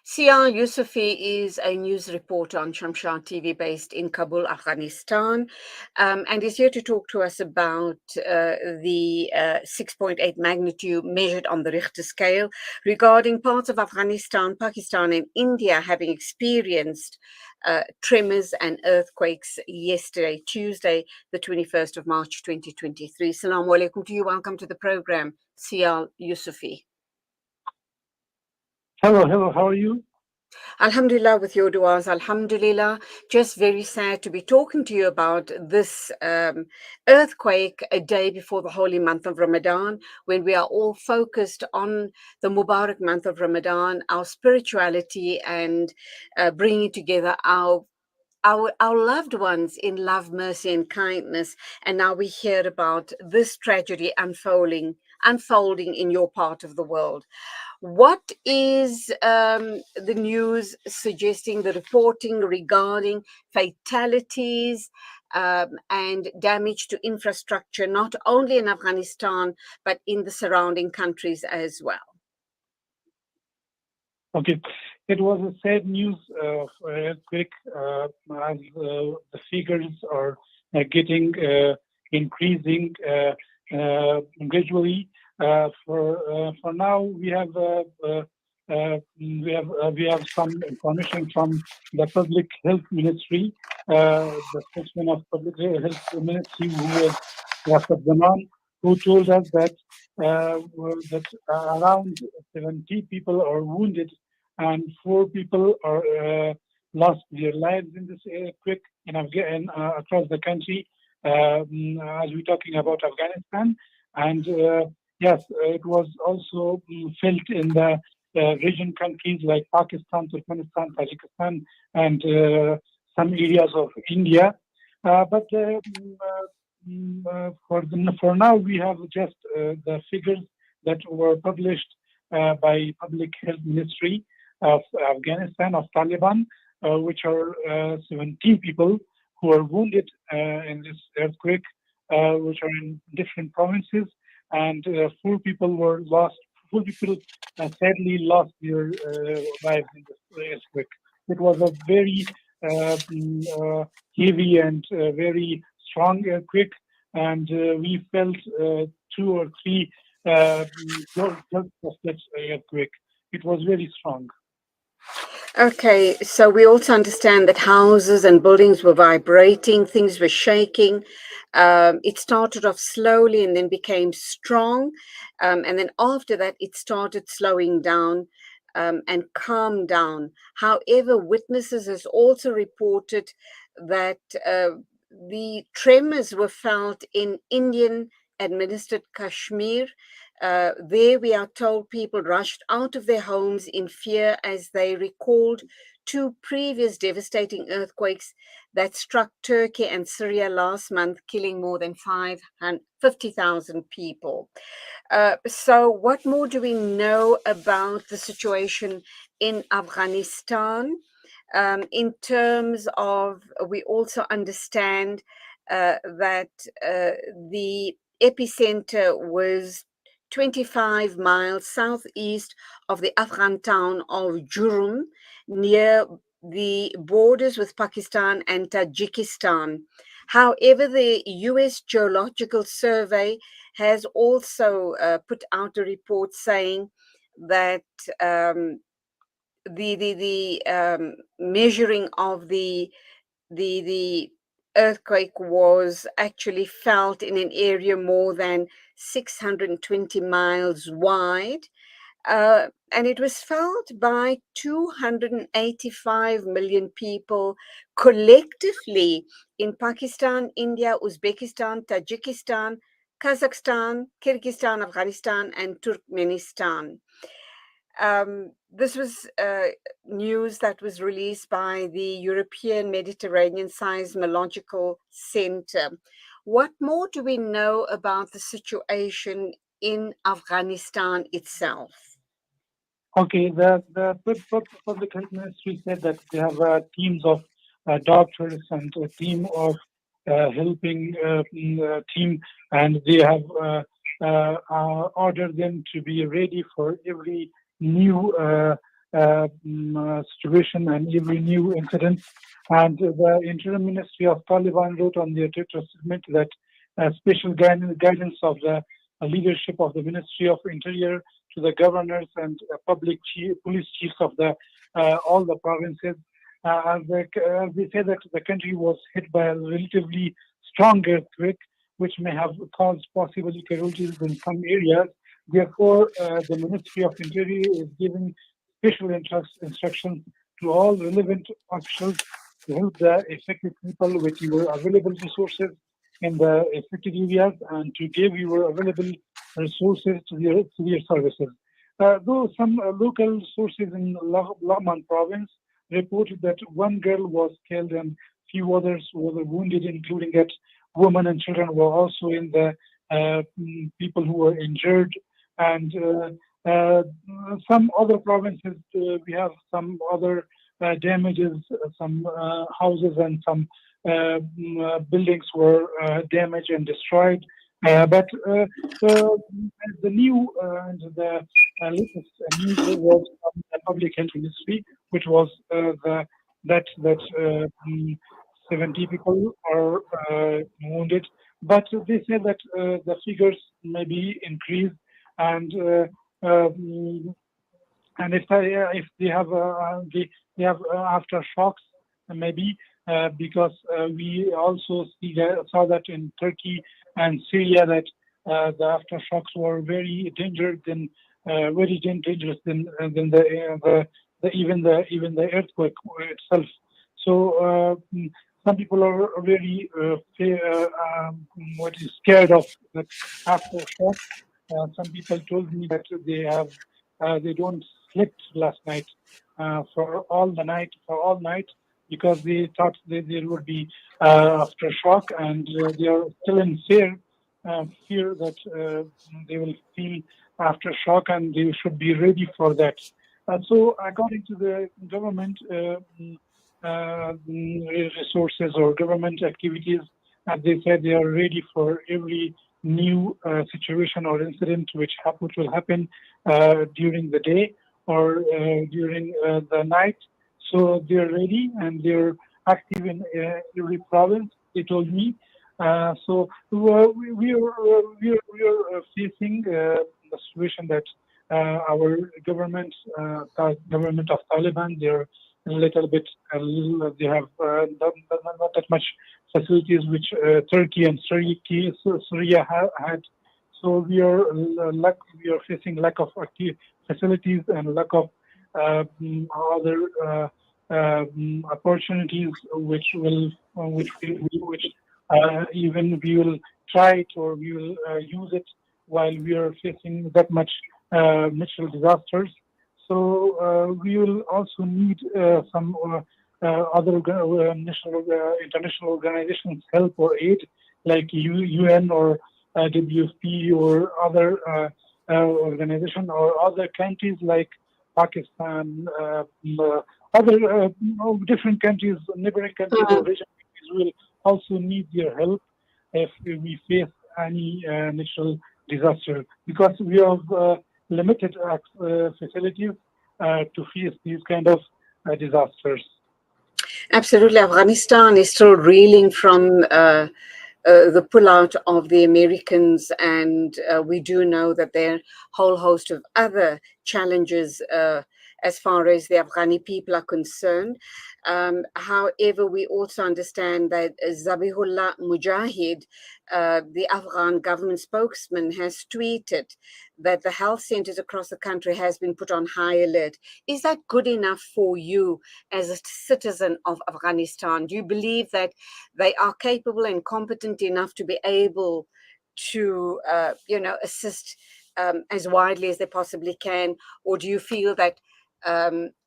Sial Yousofi is a news reporter on Shamshad TV based in Kabul, Afghanistan, and is here to talk to us about the 6.8 magnitude measured on the Richter scale regarding parts of Afghanistan, Pakistan, and India having experienced tremors and earthquakes yesterday, Tuesday, the 21st of March, 2023. Assalamu alaikum to you. Welcome to the program, Sial Yousofi. Hello, how are you? Alhamdulillah, with your du'as, alhamdulillah. Just very sad to be talking to you about this earthquake a day before the holy month of Ramadan, when we are all focused on the Mubarak month of Ramadan, our spirituality, and bringing together our loved ones in love, mercy, and kindness. And now we hear about this tragedy unfolding in your part of the world. What is the news suggesting, the reporting regarding fatalities and damage to infrastructure, not only in Afghanistan, but in the surrounding countries as well? Okay, it was a sad news for earthquake as the figures are getting increasing gradually. For now, we have some information from the Public Health Ministry, the spokesman of Public Health Ministry, who was Dr. Zaman, who told us that around 70 people are wounded and 4 people are lost their lives in this earthquake across the country, as we're talking about Afghanistan. And yes, it was also felt in the region countries like Pakistan, Turkmenistan, Tajikistan, and some areas of India. But for now, we have just the figures that were published by Public Health Ministry of Afghanistan, of Taliban, which are 17 people who are wounded in this earthquake, which are in different provinces, and 4 people were lost. 4 people sadly lost their lives in this earthquake. It was a very heavy and very strong earthquake, and we felt 2 or 3 jolts of that earthquake. It was very strong. Okay, so we also understand that houses and buildings were vibrating, things were shaking. It started off slowly and then became strong. And then after that, it started slowing down and calmed down. However, witnesses has also reported that the tremors were felt in Indian administered Kashmir. There we are told people rushed out of their homes in fear as they recalled 2 previous devastating earthquakes that struck Turkey and Syria last month, killing more than 50,000 people. So what more do we know about the situation in Afghanistan? In terms of, we also understand that the epicenter was 25 miles southeast of the Afghan town of Jurum, near the borders with Pakistan and Tajikistan. However, the U.S. Geological Survey has also put out a report saying that the measuring of the earthquake was actually felt in an area more than 620 miles wide, and it was felt by 285 million people collectively in Pakistan, India, Uzbekistan, Tajikistan, Kazakhstan, Kyrgyzstan, Afghanistan, and Turkmenistan. This was news that was released by the European Mediterranean Seismological Center. What more do we know about the situation in Afghanistan itself? Okay, the Public Health Ministry said that they have teams of doctors and a team of helping team, and they have order them to be ready for every new situation and every new incident. And the Interior Ministry of Taliban wrote on their Twitter statement that special guidance of the leadership of the Ministry of Interior to the governors and police chiefs of the all the provinces. They say that the country was hit by a relatively strong earthquake, which may have caused possibly casualties in some areas. Therefore, the Ministry of Interior is giving special instructions to all relevant officials to help the affected people with your available resources in the affected areas and to give your available resources to their services. Though some local sources in Laman province reported that one girl was killed and few others were wounded, including that women and children were also in the people who were injured. And some other provinces, we have some other damages, some houses and some buildings were damaged and destroyed. But the new and the latest news was from the Public Health Ministry, which was that 70 people are wounded. But they said that the figures may be increased, and if they have aftershocks, maybe because we also saw that in Turkey and Syria that the aftershocks were very dangerous than even the earthquake itself. So some people are really scared of that aftershock. Some people told me that they don't slept last night for all night because they thought that there would be aftershock, and they are still in fear that they will feel aftershock, and they should be ready for that. So, according to the government resources or government activities, as they said, they are ready for every new situation or incident which will happen during the day or during the night. So they're ready and they're active in every province. They told me. So we are facing the situation that our government of Taliban, they're a little bit they have not that much facilities which Turkey and Syria had. So we are facing lack of active facilities and lack of other opportunities which even we will try it or we will use it while we are facing that much natural disasters. So we will also need some other international organizations' help or aid, like UN or WFP or other organization or other countries like Pakistan, other different countries, neighboring countries or regional countries will also need their help if we face any natural disaster, because we have limited facilities to face these kind of disasters. Absolutely. Afghanistan is still reeling from the pullout of the Americans, and we do know that there are a whole host of other challenges as far as the Afghani people are concerned. However, we also understand that Zabihullah Mujahid, the Afghan government spokesman, has tweeted that the health centers across the country has been put on high alert. Is that good enough for you as a citizen of Afghanistan? Do you believe that they are capable and competent enough to be able to, assist as widely as they possibly can? Or do you feel that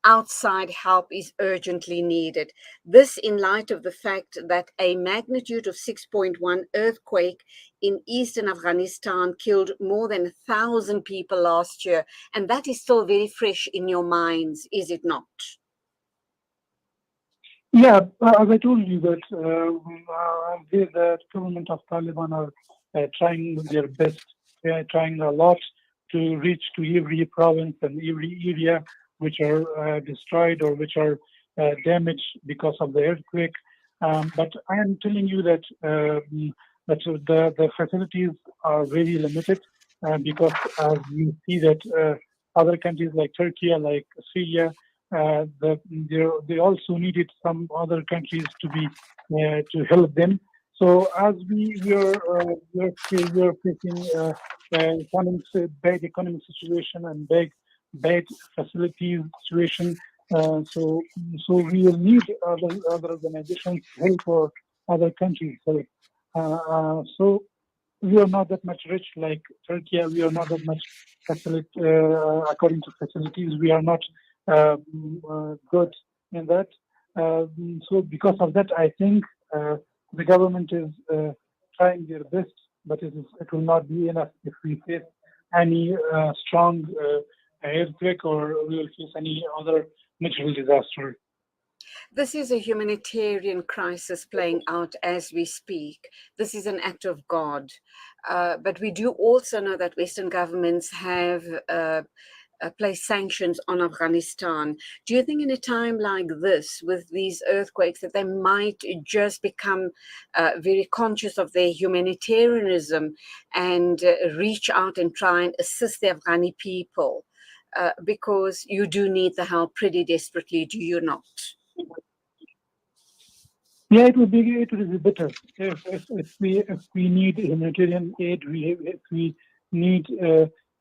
outside help is urgently needed? This in light of the fact that a magnitude of 6.1 earthquake in eastern Afghanistan killed more than 1,000 people last year, and that is still very fresh in your minds, is it not? Yeah, as I told you that the government of Taliban are trying their best trying a lot to reach to every province and every area which are destroyed or which are damaged because of the earthquake. But I am telling you that the facilities are very limited because as you see that other countries like Turkey, like Syria, they also needed some other countries to be to help them. So as we are facing bad economic situation and bad facility situation. So we will need other organizations help or other countries help. So we are not that much rich like Turkey. We are not that much according to facilities. We are not good in that. So because of that, I think the government is trying their best, but it will not be enough if we face any strong earthquake or we will face any other natural disaster. This is a humanitarian crisis playing out as we speak. This is an act of God. But we do also know that Western governments have place sanctions on Afghanistan. Do you think in a time like this, with these earthquakes, that they might just become very conscious of their humanitarianism and reach out and try and assist the Afghani people? Because you do need the help pretty desperately, do you not? Yeah, it would be better if we need humanitarian aid, if we need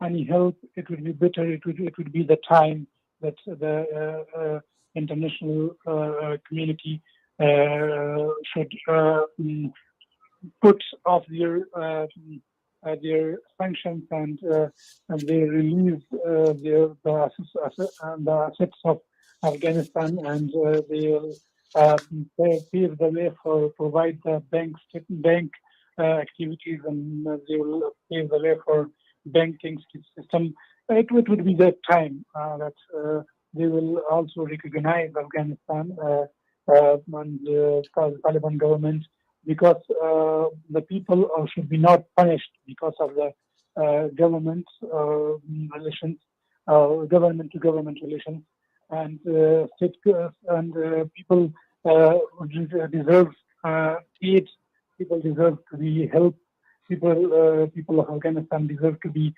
any help, it would be better. It would be the time that the international community should put off their sanctions and they release the assets of Afghanistan and they will pave the way for provide the bank activities and they will pave the way for banking system. It would be that time that they will also recognize Afghanistan and the Taliban government because the people should be not punished because of the government relations, government to government relations, and people deserve aid. People deserve to be helped. People of Afghanistan deserve to be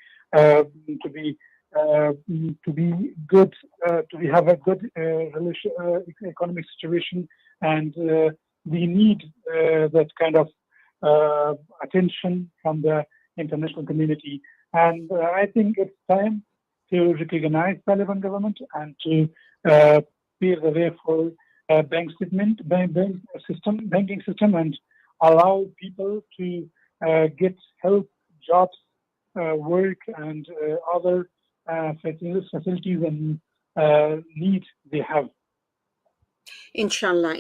good, to have a good economic situation, and we need that kind of attention from the international community. And I think it's time to recognize Taliban government and to pave the way for banking system, and allow people to get help, jobs, work, and other facilities and needs they have. Inshallah,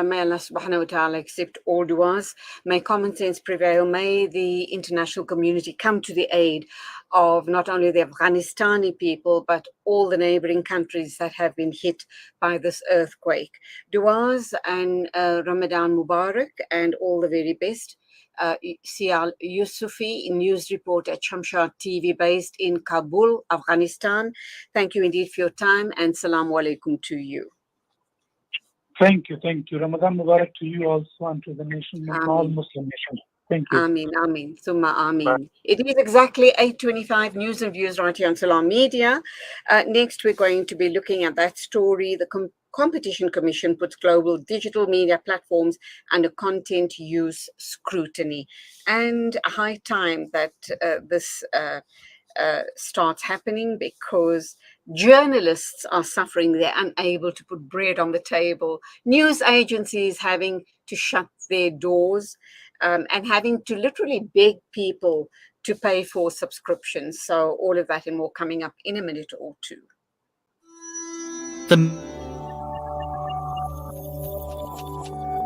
may Allah subhanahu wa ta'ala accept all du'as. May common sense prevail. May the international community come to the aid of not only the Afghanistani people, but all the neighboring countries that have been hit by this earthquake. Du'as and Ramadan Mubarak and all the very best. Sial Yousofi, news reporter at Shamshad TV based in Kabul, Afghanistan. Thank you indeed for your time and salaam alaikum to you. Thank you. Ramadan Mubarak to you also and to the nation, all Muslim nations. Thank you. Ameen. Summa ameen. It is exactly 8:25 news and views right here on Salam Media. Next, we're going to be looking at that story. The Competition Commission puts global digital media platforms under content use scrutiny. And a high time that this starts happening, because journalists are suffering. They're unable to put bread on the table. News agencies having to shut their doors and having to literally beg people to pay for subscriptions. So all of that and more coming up in a minute or two.